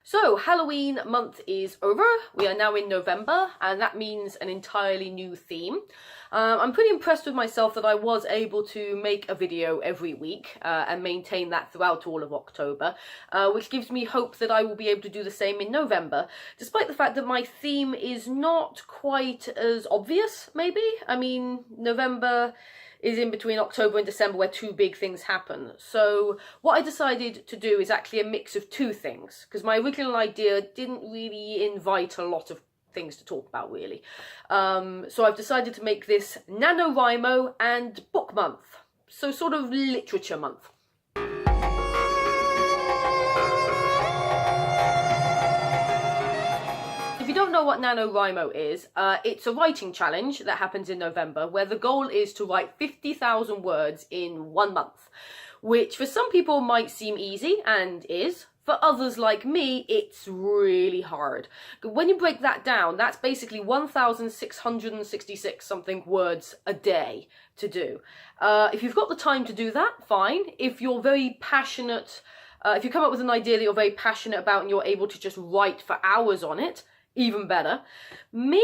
So, Halloween month is over. We are now in November, and that means an entirely new theme. I'm pretty impressed with myself that I was able to make a video every week and maintain that throughout all of October, which gives me hope that I will be able to do the same in November, despite the fact that my theme is not quite as obvious, maybe. I mean, November is in between October and December where two big things happen. So what I decided to do is actually a mix of two things, because my original idea didn't really invite a lot of things to talk about, really. So I've decided to make this NaNoWriMo and book month. So sort of literature month. If you don't know what NaNoWriMo is, it's a writing challenge that happens in November where the goal is to write 50,000 words in 1 month, which for some people might seem easy, and is. For others like me, it's really hard. When you break that down, that's basically 1,666 something words a day to do. If you've got the time to do that, fine. If you're very passionate, if you come up with an idea that you're very passionate about and you're able to just write for hours on it, even better. Me,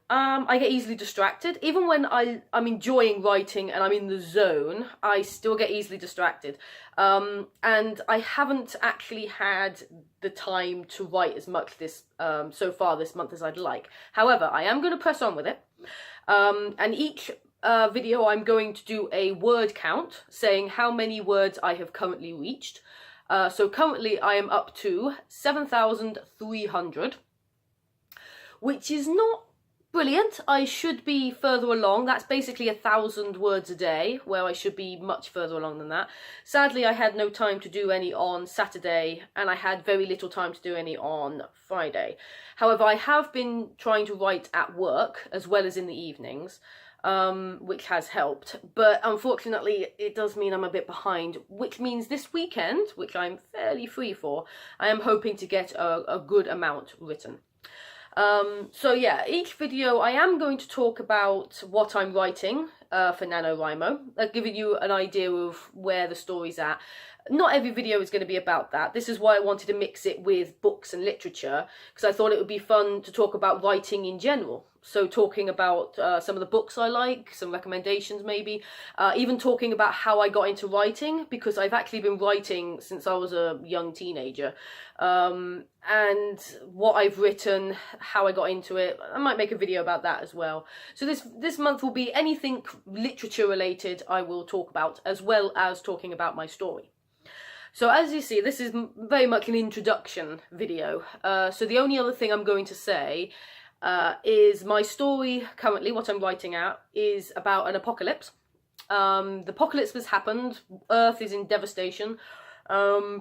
I get easily distracted. Even when I'm enjoying writing and I'm in the zone, I still get easily distracted. And I haven't actually had the time to write as much so far this month as I'd like. However, I am going to press on with it. And each video I'm going to do a word count, saying how many words I have currently reached. So currently I am up to 7,300. Which is not brilliant. I should be further along. That's basically 1,000 words a day, where I should be much further along than that. Sadly, I had no time to do any on Saturday, and I had very little time to do any on Friday. However, I have been trying to write at work, as well as in the evenings, which has helped. But unfortunately, it does mean I'm a bit behind, which means this weekend, which I'm fairly free for, I am hoping to get a good amount written. So yeah, each video I am going to talk about what I'm writing for NaNoWriMo, giving you an idea of where the story's at. Not every video is going to be about that. This is why I wanted to mix it with books and literature, because I thought it would be fun to talk about writing in general. So talking about some of the books I like, some recommendations maybe, even talking about how I got into writing, because I've actually been writing since I was a young teenager. And what I've written, how I got into it. I might make a video about that as well. So this month will be anything literature related I will talk about, as well as talking about my story. So as you see, this is very much an introduction video. So the only other thing I'm going to say is my story currently, what I'm writing out, is about an apocalypse. The apocalypse has happened, Earth is in devastation.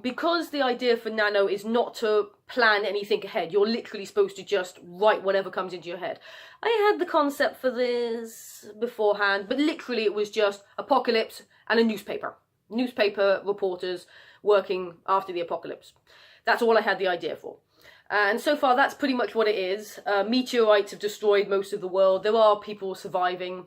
Because the idea for Nano is not to plan anything ahead, you're literally supposed to just write whatever comes into your head. I had the concept for this beforehand, but literally it was just apocalypse and a newspaper. Newspaper reporters working after the apocalypse. That's all I had the idea for. And so far that's pretty much what it is. Meteorites have destroyed most of the world. There are people surviving,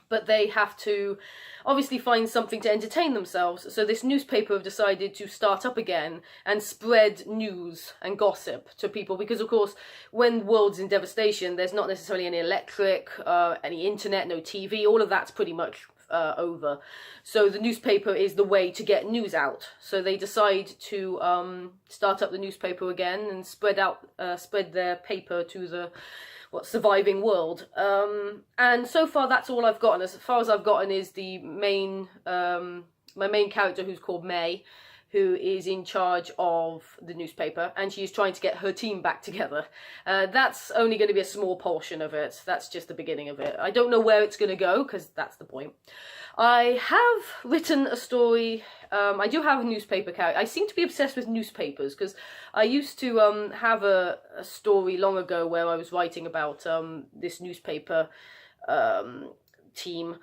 but they have to obviously find something to entertain themselves. So this newspaper have decided to start up again and spread news and gossip to people, because of course when the world's in devastation, there's not necessarily any electric, any internet, no TV, all of that's pretty much over. So the newspaper is the way to get news out. So they decide to start up the newspaper again and spread their paper to the surviving world. And so far that's all I've gotten. As far as I've gotten is the main my main character, who's called May, who is in charge of the newspaper, and she's trying to get her team back together. That's only going to be a small portion of it. That's just the beginning of it. I don't know where it's going to go, because that's the point. I have written a story. I do have a newspaper character. I seem to be obsessed with newspapers, because I used to have a story long ago where I was writing about this newspaper team,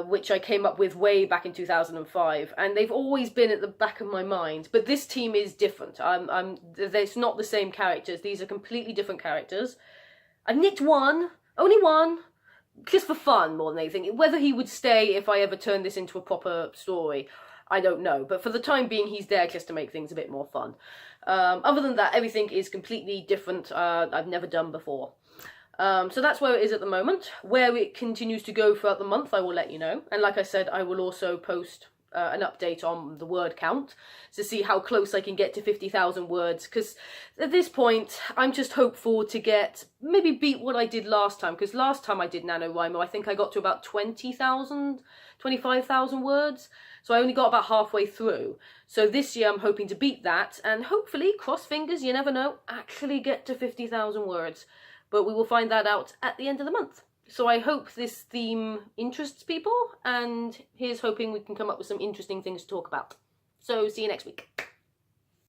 which I came up with way back in 2005, and they've always been at the back of my mind. But this team is different. It's not the same characters. These are completely different characters. I've nicked one, only one, just for fun more than anything. Whether he would stay if I ever turned this into a proper story, I don't know. But for the time being, he's there just to make things a bit more fun. Other than that, everything is completely different. I've never done before. So that's where it is at the moment. Where it continues to go throughout the month, I will let you know. And like I said, I will also post an update on the word count to see how close I can get to 50,000 words. Because at this point, I'm just hopeful to maybe beat what I did last time. Because last time I did NaNoWriMo, I think I got to about 20,000, 25,000 words. So I only got about halfway through. So this year I'm hoping to beat that. And hopefully, cross fingers, you never know, actually get to 50,000 words. But we will find that out at the end of the month. So I hope this theme interests people, and here's hoping we can come up with some interesting things to talk about. So see you next week.